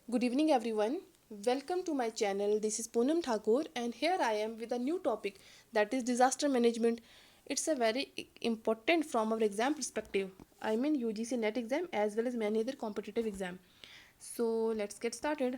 Good evening, everyone. Welcome to my channel. This is Poonam Thakur, and here I am with a new topic that is disaster management. It's a very important from our exam perspective. I mean UGC NET exam as well as many other competitive exam. So let's get started.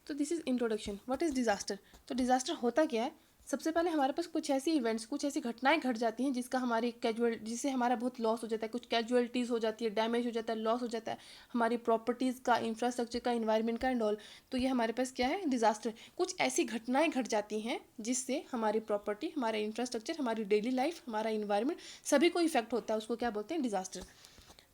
तो this is introduction what is disaster. तो disaster होता क्या है। सबसे पहले हमारे पास कुछ ऐसी इवेंट्स कुछ ऐसी घटनाएं घट जाती हैं जिसका हमारी कैजुअल जिससे हमारा बहुत लॉस हो जाता है, कुछ कैजुअलिटीज़ हो जाती है, डैमेज हो जाता है, लॉस हो जाता है हमारी प्रॉपर्टीज़ का, इंफ्रास्ट्रक्चर का, इन्वायरमेंट का एंड ऑल। तो ये हमारे पास क्या है, डिज़ास्टर। कुछ ऐसी घटनाएं घट जाती हैं जिससे हमारी प्रॉपर्टी, हमारा इंफ्रास्ट्रक्चर, हमारी डेली लाइफ, हमारा इन्वायरमेंट सभी को इफेक्ट होता है। उसको क्या बोलते हैं, डिज़ास्टर।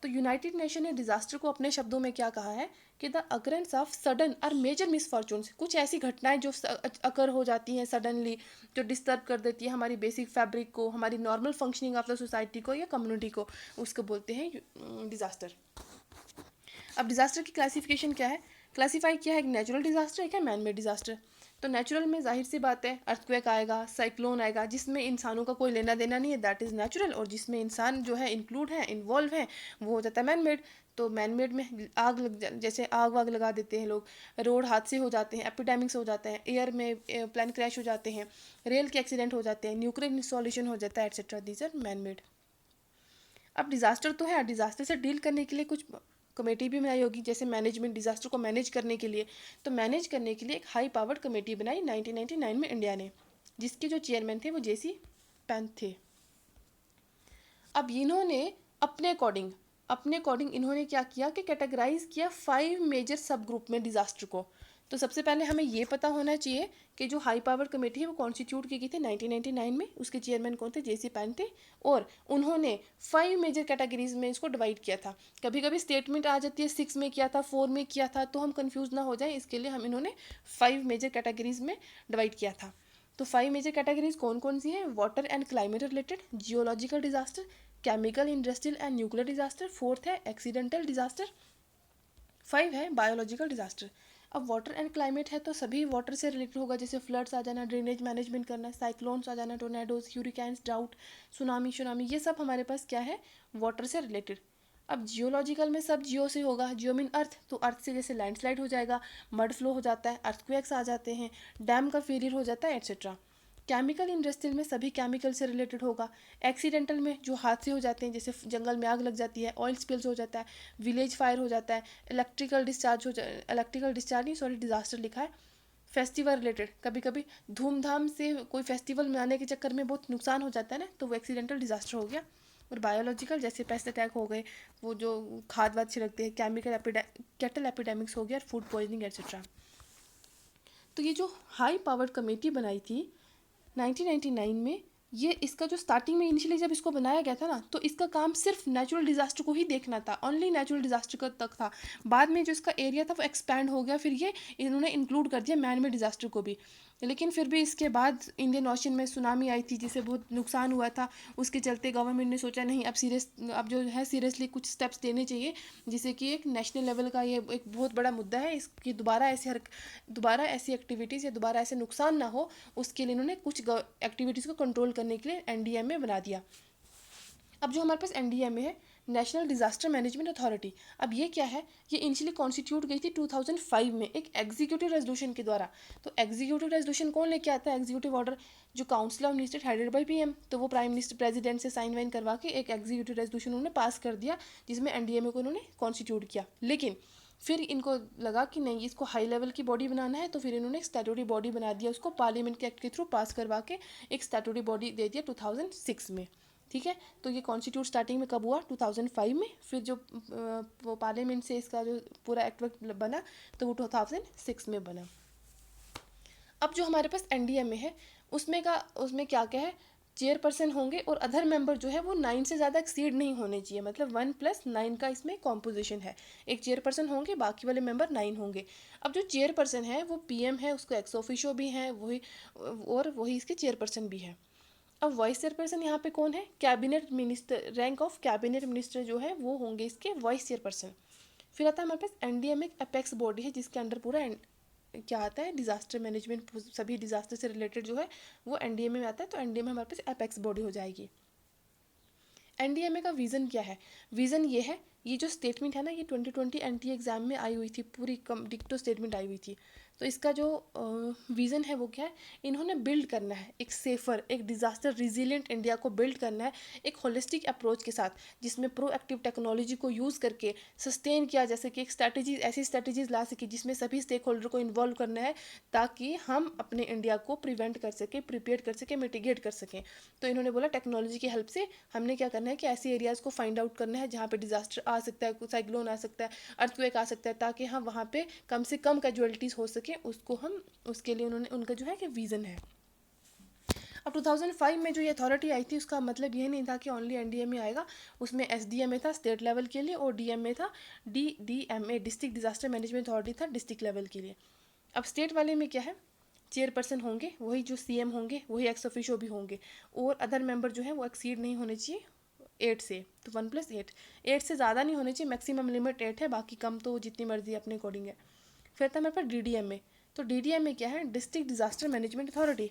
तो यूनाइटेड नेशन ने डिजास्टर को अपने शब्दों में क्या कहा है कि द अकरेंस ऑफ सडन और मेजर मिसफॉर्चून्स, कुछ ऐसी घटनाएं जो अकर हो जाती हैं सडनली, जो डिस्टर्ब कर देती है हमारी बेसिक फैब्रिक को, हमारी normal functioning of the society को या कम्युनिटी को, उसको बोलते हैं डिजास्टर। अब डिजास्टर की क्लासिफिकेशन क्या है, क्लासीफाई किया है, एक नेचुरल डिजास्टर, एक है मैन मेड डिजास्टर। तो नेचुरल में जाहिर सी बात है अर्थक्वेक आएगा, साइक्लोन आएगा, जिसमें इंसानों का कोई लेना देना नहीं है, दैट इज़ नेचुरल। और जिसमें इंसान जो है इंक्लूड है, इन्वॉल्व है, वो हो जाता है मैन मेड। तो मैन मेड में आग जैसे आग वाग लगा देते हैं लोग, रोड हादसे हो जाते हैं, एपिडेमिक्स हो जाते हैं, एयर में प्लेन क्रैश हो जाते हैं, रेल के एक्सीडेंट हो जाते हैं, न्यूक्लियर इंस्टॉलेशन हो जाता है, etcetera. These are man made. अब डिज़ास्टर तो है, डिज़ास्टर से डील करने के लिए कुछ कमेटी भी बनाई होगी, जैसे मैनेजमेंट, डिज़ास्टर को मैनेज करने के लिए। तो मैनेज करने के लिए एक हाई पावर्ड कमेटी बनाई 1999 में इंडिया ने, जिसके जो चेयरमैन थे वो जेसी पैंथ थे। अब इन्होंने अपने अकॉर्डिंग इन्होंने क्या किया कि कैटेगराइज किया 5 मेजर सब ग्रुप में डिज़ास्टर को। तो सबसे पहले हमें ये पता होना चाहिए कि जो हाई पावर कमेटी है वो कॉन्स्टिट्यूट की गई थी 1999 में। उसके चेयरमैन कौन थे, जेसी पैन थे। और उन्होंने 5 मेजर कैटेगरीज में इसको डिवाइड किया था। कभी कभी स्टेटमेंट आ जाती है 6 में किया था, 4 में किया था, तो हम कंफ्यूज ना हो जाए, इसके लिए हम इन्होंने 5 मेजर कैटेगरीज में डिवाइड किया था। तो 5 मेजर कैटेगरीज कौन कौन सी हैं, water and climate related, geological disaster, chemical, industrial and nuclear disaster, fourth है एक्सीडेंटल डिजास्टर, 5 है बायोलॉजिकल डिजास्टर। अब वाटर एंड क्लाइमेट है तो सभी वाटर से रिलेटेड होगा, जैसे फ्लड्स आ जाना, ड्रेनेज मैनेजमेंट करना, साइक्लोन्स आ जाना, टोर्नेडोज, ह्यूरिकेन्स, ड्राउट, सुनामी, ये सब हमारे पास क्या है, वाटर से रिलेटेड। अब जियोलॉजिकल में सब जियो से होगा, जियो मीन अर्थ, तो अर्थ से जैसे लैंडस्लाइड हो जाएगा, मड फ्लो हो जाता है, अर्थक्वेक्स आ जाते हैं, डैम का फेलियर हो जाता है, एट्सेट्रा। केमिकल इंडस्ट्रियल में सभी केमिकल से रिलेटेड होगा। एक्सीडेंटल में जो हादसे हो जाते हैं, जैसे जंगल में आग लग जाती है, ऑयल स्पिल्स हो जाता है, विलेज फायर हो जाता है, इलेक्ट्रिकल डिस्चार्ज नहीं, सॉरी डिजास्टर लिखा है। फेस्टिवल रिलेटेड, कभी कभी धूमधाम से कोई फेस्टिवल मनाने के चक्कर में बहुत नुकसान हो जाता है ना, तो वो एक्सीडेंटल डिजास्टर हो गया। और बायोलॉजिकल जैसे पेस्ट अटैक हो गए, वो जो खाद वाद छिड़कते हैं, कैटल एपिडेमिक्स हो गया, फूड पॉइजनिंग एट्सेट्रा। तो ये जो हाई पावर्ड कमेटी बनाई थी 1999 में, ये इसका जो स्टार्टिंग में इनिशियली जब इसको बनाया गया था ना, तो इसका काम सिर्फ नेचुरल डिजास्टर को ही देखना था, ओनली नेचुरल डिजास्टर का तक था। बाद में जो इसका एरिया था वो एक्सपैंड हो गया, फिर ये इन्होंने इंक्लूड कर दिया मैन मेड डिजास्टर को भी। लेकिन फिर भी इसके बाद इंडियन ओशन में सुनामी आई थी जिससे बहुत नुकसान हुआ था। उसके चलते गवर्नमेंट ने सोचा नहीं, अब जो है सीरियसली कुछ स्टेप्स लेने चाहिए, जिससे कि एक नेशनल लेवल का ये एक बहुत बड़ा मुद्दा है, इसकी दोबारा ऐसी एक्टिविटीज़ या दोबारा ऐसे नुकसान ना हो, उसके लिए इन्होंने कुछ एक्टिविटीज़ को कंट्रोल करने के लिए एनडीएमए बना दिया। अब जो हमारे पास एनडीएमए है, नेशनल डिजास्टर मैनेजमेंट अथॉरिटी, अब ये क्या है, ये इनिशियली कॉन्स्टिट्यूट गई थी 2005 में एक एग्जीक्यूटिव रेजोल्यूशन के द्वारा। तो एग्जीक्यूटिव रेजोल्यूशन कौन लेके आता है, एग्जीक्यूटिव ऑर्डर, जो council of minister headed by PM, तो वो प्राइम मिनिस्टर प्रेसिडेंट से साइन वाइन करवा के एक एग्जीक्यूटिव रेजोल्यूशन उन्होंने पास कर दिया, जिसमें एनडीएमए को उन्होंने कॉन्स्टिट्यूट किया। लेकिन फिर इनको लगा कि नहीं, इसको हाई लेवल की बॉडी बनाना है, तो फिर इन्होंने एक स्टैट्यूटरी बॉडी बना दिया, उसको पार्लियामेंट के एक्ट के थ्रू पास करवा के एक स्टैट्यूटरी बॉडी दे दिया 2006 में। ठीक है, तो ये कॉन्स्टिट्यूट स्टार्टिंग में कब हुआ, 2005 में। फिर जो वो पार्लियामेंट से इसका जो पूरा एक्ट बना, तो वो 2006 में बना। अब जो हमारे पास एनडीएमए है, उसमें क्या क्या है, चेयरपर्सन होंगे और अदर मेंबर जो है वो 9 से ज़्यादा एक्सीड नहीं होने चाहिए, मतलब 1+9 का इसमें कॉम्पोजिशन है। एक चेयरपर्सन होंगे, बाकी वाले मेंबर 9 होंगे। अब जो चेयरपर्सन है वो पीएम है, उसको एक्स ऑफिशियो भी है वही, और वही इसके चेयरपर्सन भी है। अब वाइस चेयरपर्सन यहाँ पे कौन है, cabinet minister, rank of cabinet minister जो है वो होंगे इसके वाइस चेयरपर्सन। फिर आता है हमारे पास एनडीएमए, अपेक्स बॉडी है जिसके अंडर पूरा क्या आता है, डिजास्टर मैनेजमेंट, सभी डिजास्टर से रिलेटेड जो है वो एनडीएमए में आता है, तो एनडीएमए हमारे पास अपेक्स बॉडी हो जाएगी। एनडीएमए का विज़न क्या है? विज़न ये है, ये जो स्टेटमेंट है ना, ये 2020 एनटीए एग्ज़ाम में आई हुई थी, पूरी कम डिक्टो स्टेटमेंट आई हुई थी। तो इसका जो विज़न है वो क्या है? इन्होंने बिल्ड करना है एक सेफ़र, एक डिज़ास्टर रिजिलियंट इंडिया को बिल्ड करना है एक होलिस्टिक अप्रोच के साथ, जिसमें प्रोएक्टिव टेक्नोलॉजी को यूज़ करके सस्टेन किया जा सके, एक स्ट्रैटेजीज, ऐसी स्ट्रैटेजीज ला सके जिसमें सभी स्टेक होल्डर को इन्वॉल्व करना है, ताकि हम अपने इंडिया को प्रिवेंट कर सकें, प्रिपेयर कर सकें, मिटिगेट कर सकें। तो इन्होंने बोला टेक्नोलॉजी की हेल्प से हमने क्या करना है कि ऐसे एरियाज़ को फाइंड आउट करना है जहाँ पे डिजास्टर आ सकता है, साइक्लोन आ सकता है, अर्थक्वेक आ सकता है, ताकि हम वहाँ पे कम से कम कैजुअलिटीज़ हो सके, उसको हम, उसके लिए उन्होंने, उनका जो है कि विज़न है। अब 2005 में जो ये अथॉरिटी आई थी, उसका मतलब ये नहीं था कि ओनली एनडीएमए आएगा, उसमें एसडीएमए था स्टेट लेवल के लिए, और डीएमए था, DDMA district disaster management authority था डिस्ट्रिक्ट लेवल के लिए। अब स्टेट वाले में क्या है, चेयरपर्सन होंगे वही जो सीएम होंगे, वही एक्स ऑफिशियो भी होंगे, और अदर मेंबर जो है वो एक्सीड नहीं होने चाहिए 8 से, तो 1+8, 8 से ज़्यादा नहीं होने चाहिए, मैक्सिमम लिमिट 8 है, बाकी कम तो जितनी मर्जी अपने अकॉर्डिंग है। फिर था मेरे पास डीडीएमए। तो डीडीएमए क्या है? District disaster management authority.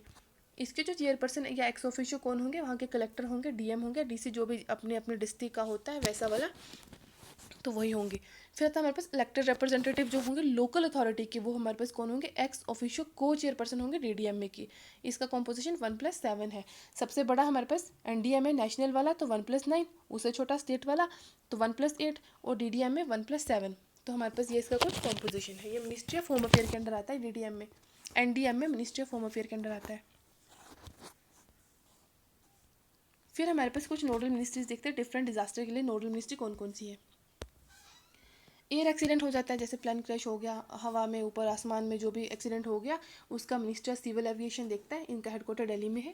इसके जो चेयरपर्सन या एक्स ऑफिशियो कौन होंगे? वहाँ के कलेक्टर होंगे, डीएम होंगे, डीसी, जो भी अपने अपने डिस्ट्रिक्ट का होता है वैसा वाला, तो वही होंगे। फिर आता है हमारे पास इलेक्टेड रिप्रेजेंटेटिव जो होंगे लोकल अथॉरिटी के, वो हमारे पास कौन होंगे? एक्स ऑफिशियो को चेयरपर्सन होंगे डीडीएमए की। इसका कॉम्पोजिशन 1+7 है। सबसे बड़ा हमारे पास एनडीएमए नेशनल वाला तो 1+9, उससे छोटा स्टेट वाला तो 1+8, और डीडीएमए 1+7। तो हमारे पास ये इसका कुछ कॉम्पोजिशन है। ये मिनिस्ट्री ऑफ होम अफेयर के अंडर आता है DDMA. NDMA ministry of home affair के अंडर आता है। फिर हमारे पास कुछ नोडल मिनिस्ट्रीज देखते हैं डिफरेंट डिजास्टर के लिए। नोडल मिनिस्ट्री कौन कौन सी है? एयर एक्सीडेंट हो जाता है, जैसे प्लेन क्रैश हो गया, हवा में ऊपर आसमान में जो भी एक्सीडेंट हो गया, उसका मिनिस्टर सिविल एविएशन देखता है। इनका हेडक्वार्टर दिल्ली में है।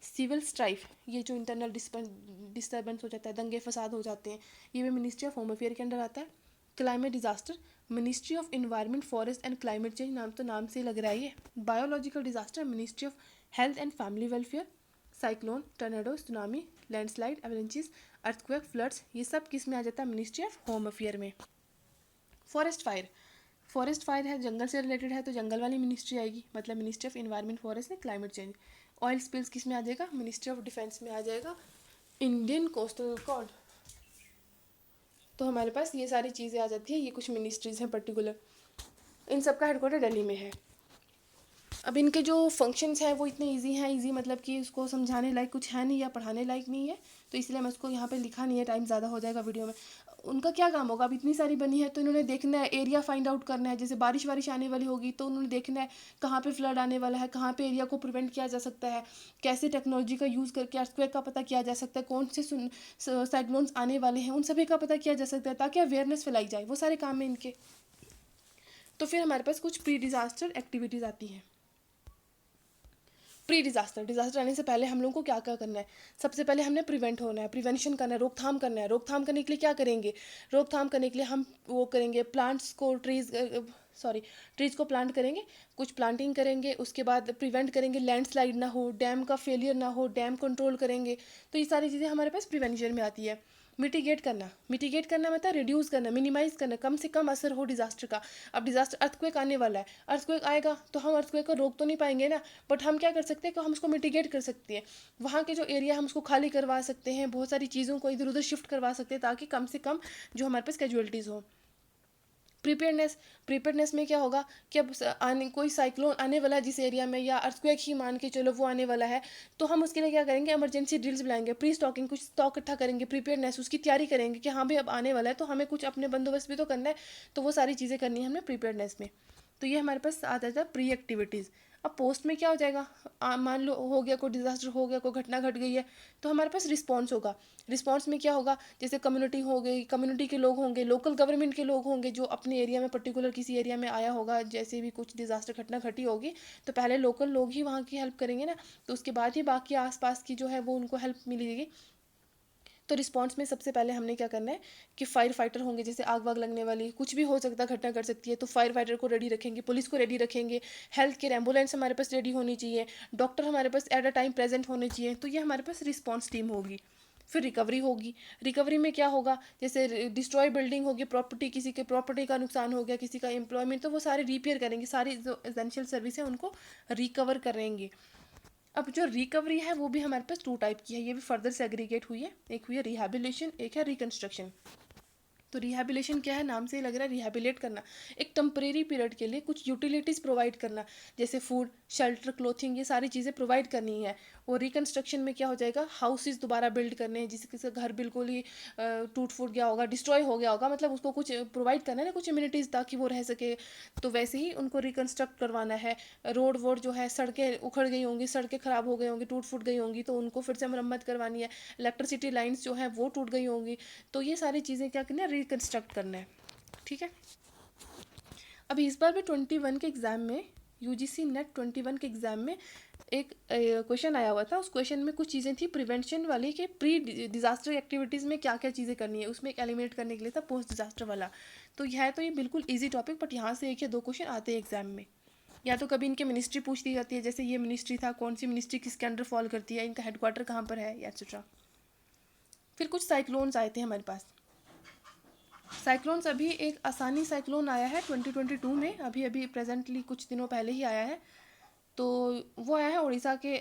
सिविल स्ट्राइफ, ये जो इंटरनल डिस्टर्बेंस हो जाता है, दंगे फसाद हो जाते हैं, ये भी मिनिस्ट्री ऑफ होम अफेयर के अंडर आता है। Climate disaster, ministry of environment forest and climate change, नाम तो नाम से लग रहा है ये। Biological disaster, ministry of health and family welfare. Cyclone, tornado, tsunami, landslide, avalanches, earthquake, floods, ये सब किस में आ जाता है? मिनिस्ट्री ऑफ होम अफेयर में। फॉरेस्ट फायर, फॉरेस्ट फायर है, जंगल से रिलेटेड है, तो जंगल वाली मिनिस्ट्री आएगी, मतलब ministry of environment forest and climate change. Oil spills किस में आ जाएगा? मिनिस्ट्री ऑफ डिफेंस में आ जाएगा, इंडियन कोस्टल कोड। तो हमारे पास ये सारी चीज़ें आ जाती है, ये कुछ मिनिस्ट्रीज़ हैं पर्टिकुलर। इन सब का हेडक्वार्टर दिल्ली में है। अब इनके जो फंक्शंस हैं वो इतने इजी हैं, इजी मतलब कि उसको समझाने लायक कुछ है नहीं या पढ़ाने लायक नहीं है, तो इसलिए मैं उसको यहाँ पे लिखा नहीं है, टाइम ज़्यादा हो जाएगा वीडियो में। उनका क्या काम होगा? अब इतनी सारी बनी है तो इन्होंने देखना है, एरिया फाइंड आउट करना है, जैसे बारिश वारिश आने वाली होगी तो उन्होंने देखना है कहाँ पे फ्लड आने वाला है, कहाँ पे एरिया को प्रिवेंट किया जा सकता है, कैसे टेक्नोलॉजी का यूज़ करके अर्थक्वेक का पता किया जा सकता है, कौन से साइक्लोन्स आने वाले हैं उन सभी का पता किया जा सकता है, ताकि अवेयरनेस फैलाई जाए, वो सारे काम है इनके। तो फिर हमारे पास कुछ प्री डिजास्टर एक्टिविटीज़ आती हैं। प्री डिजास्टर, डिजास्टर आने से पहले हम लोगों को क्या क्या करना है? सबसे पहले हमने प्रिवेंट होना है, प्रिवेंशन करना है, रोकथाम करना है। रोकथाम करने के लिए क्या करेंगे? रोकथाम करने के लिए हम वो करेंगे, प्लांट्स को ट्रीज़ को प्लांट करेंगे, कुछ प्लांटिंग करेंगे, उसके बाद प्रिवेंट करेंगे लैंडस्लाइड ना हो, डैम का फेलियर ना हो, डैम कंट्रोल करेंगे। तो ये सारी चीज़ें हमारे पास प्रिवेंशन में आती है। मिटिगेट करना, मिटिगेट करना मतलब रिड्यूस करना, मिनिमाइज करना, कम से कम असर हो डिजास्टर का। अब डिजास्टर अर्थक्वेक आने वाला है, अर्थक्वेक आएगा तो हम अर्थक्वेक को रोक तो नहीं पाएंगे ना, बट हम क्या कर सकते हैं कि हम उसको मिटिगेट कर सकते हैं। वहाँ के जो एरिया हम उसको खाली करवा सकते हैं, बहुत सारी चीज़ों को इधर उधर शिफ्ट करवा सकते हैं, ताकि कम से कम जो हमारे पास कैजुअलिटीज़ हो। प्रिपेयरनेस, प्रिपेयरनेस में क्या होगा कि अब आने कोई साइक्लोन आने वाला है जिस एरिया में, या अर्थक्वेक ही मान के चलो वो आने वाला है, तो हम उसके लिए क्या करेंगे? इमरजेंसी ड्रिल्स बुलाएंगे, प्री स्टॉकिंग, कुछ स्टॉक इकट्ठा करेंगे, प्रिपेयरनेस उसकी तैयारी करेंगे कि हाँ भाई अब आने वाला है तो हमें कुछ अपने बंदोबस्त भी तो करना है, तो वो सारी चीज़ें करनी है हमने प्रिपेयरनेस में। तो ये हमारे पास आ जाता है प्री एक्टिविटीज़। अब पोस्ट में क्या हो जाएगा? मान लो हो गया, कोई डिजास्टर हो गया, कोई घटना घट गई है, तो हमारे पास रिस्पॉन्स होगा। रिस्पॉन्स में क्या होगा? जैसे कम्युनिटी हो गई, कम्युनिटी के लोग होंगे, लोकल गवर्नमेंट के लोग होंगे, जो अपने एरिया में पर्टिकुलर किसी एरिया में आया होगा, जैसे भी कुछ डिजास्टर घटना घटी होगी, तो पहले लोकल लोग ही वहाँ की हेल्प करेंगे ना, तो उसके बाद ही बाकी आसपास की जो है वो उनको हेल्प मिलेगी। तो रिस्पॉन्स में सबसे पहले हमने क्या करना है कि फायर फाइटर होंगे, जैसे आग वाग लगने वाली कुछ भी हो सकता है, घटना कर सकती है, तो फायर फाइटर को रेडी रखेंगे, पुलिस को रेडी रखेंगे, हेल्थ केयर एम्बुलेंस हमारे पास रेडी होनी चाहिए, डॉक्टर हमारे पास एट अ टाइम प्रेजेंट होने चाहिए। तो ये हमारे पास रिस्पॉन्स टीम होगी। फिर रिकवरी होगी। रिकवरी में क्या होगा? जैसे डिस्ट्रॉय बिल्डिंग होगी, प्रॉपर्टी, किसी के प्रॉपर्टी का नुकसान हो गया, किसी का एम्प्लॉयमेंट, तो वो सारे रिपेयर करेंगे, सारी जो एसेंशियल सर्विस है उनको रिकवर करेंगे। अब जो रिकवरी है वो भी हमारे पास 2 टाइप की है, ये भी फर्दर सेग्रीगेट हुई है। एक हुई है रिहैबिलिटेशन, एक है रिकंस्ट्रक्शन। तो रिहैबिलिटेशन क्या है, नाम से ही लग रहा है रिहैबिलेट करना, एक टेम्परेरी पीरियड के लिए कुछ यूटिलिटीज़ प्रोवाइड करना, जैसे फूड, शेल्टर, क्लोथिंग, ये सारी चीज़ें प्रोवाइड करनी है। और रिकंस्ट्रक्शन में क्या हो जाएगा, हाउसेस दोबारा बिल्ड करने हैं, जिससे किसी का घर बिल्कुल ही टूट फूट गया होगा, डिस्ट्रॉय हो गया होगा, मतलब उसको कुछ प्रोवाइड करना है ना, कुछ इम्यूनिटीज़, ताकि वो रह सके। तो वैसे ही उनको रिकंस्ट्रक्ट करवाना है। रोड वोड जो है, सड़कें उखड़ गई होंगी, सड़कें ख़राब हो गई होंगी, टूट फूट गई होंगी, तो उनको फिर से मरम्मत करवानी है। इलेक्ट्रिसिटी लाइन्स जो है वो टूट गई होंगी, तो ये सारी चीज़ें क्या करना है, रिकंस्ट्रक्ट करना है। ठीक है। अभी इस बार भी 21 के एग्ज़ाम में, यूजीसी नेट 21 के एग्ज़ाम में एक क्वेश्चन आया हुआ था। उस क्वेश्चन में कुछ चीज़ें थी प्रिवेंशन वाली, कि प्री डिज़ास्टर एक्टिविटीज़ में क्या क्या चीज़ें करनी है, उसमें एक एलिमिनेट करने के लिए था पोस्ट डिज़ास्टर वाला। तो यह है, तो ये बिल्कुल ईजी टॉपिक, बट यहाँ से 1 या 2 क्वेश्चन आते हैं एग्जाम में। या तो कभी इनके मिनिस्ट्री पूछ दी जाती है, जैसे ये मिनिस्ट्री था, कौन सी मिनिस्ट्री किसके अंडर फॉल करती है, इनका हेडक्वार्टर कहाँ पर है, एक्सेट्रा। फिर कुछ साइक्लोन्स आए थे हमारे पास। साइक्लोन्स, अभी एक आसानी साइक्लोन आया है 2022 में, अभी अभी प्रेजेंटली कुछ दिनों पहले ही आया है। तो वो आया है उड़ीसा के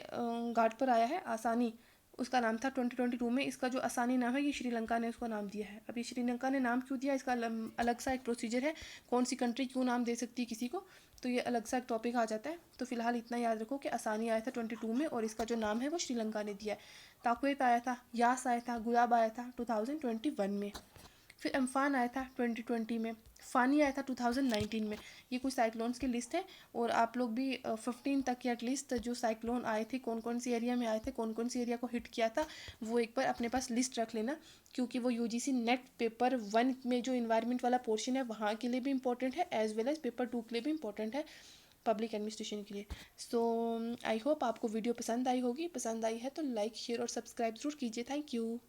घाट पर आया है, आसानी उसका नाम था 2022 में। इसका जो आसानी नाम है, ये श्रीलंका ने उसको नाम दिया है। अभी श्रीलंका ने नाम क्यों दिया, इसका अलग सा एक प्रोसीजर है, कौन सी कंट्री क्यों नाम दे सकती है किसी को, तो ये अलग सा एक टॉपिक आ जाता है। तो फिलहाल इतना याद रखो कि आसानी आया था 22 में, और इसका जो नाम है वो श्रीलंका ने दिया है। ताकुएत आया था, यास आया था, गुलाब आया था 2021 में। फिर अम्फान आया था 2020 में, फ़ानी आया था 2019 में। ये कुछ साइक्लोन्स की लिस्ट है, और आप लोग भी 15 तक के एटलीस्ट जो साइक्लोन आए थे, कौन कौन सी एरिया में आए थे, कौन कौन सी एरिया को हिट किया था, वो एक बार अपने पास लिस्ट रख लेना, क्योंकि वो यूजीसी नेट पेपर 1 में जो इन्वायरमेंट वाला पोर्शन है वहाँ के लिए भी इंपॉर्टेंट है, एज वेल एज पेपर 2 के लिए भी इंपॉर्टेंट है, पब्लिक एडमिनिस्ट्रेशन के लिए। सो आई होप आपको वीडियो पसंद आई होगी। पसंद आई है तो लाइक, शेयर और सब्सक्राइब जरूर कीजिए। Thank you.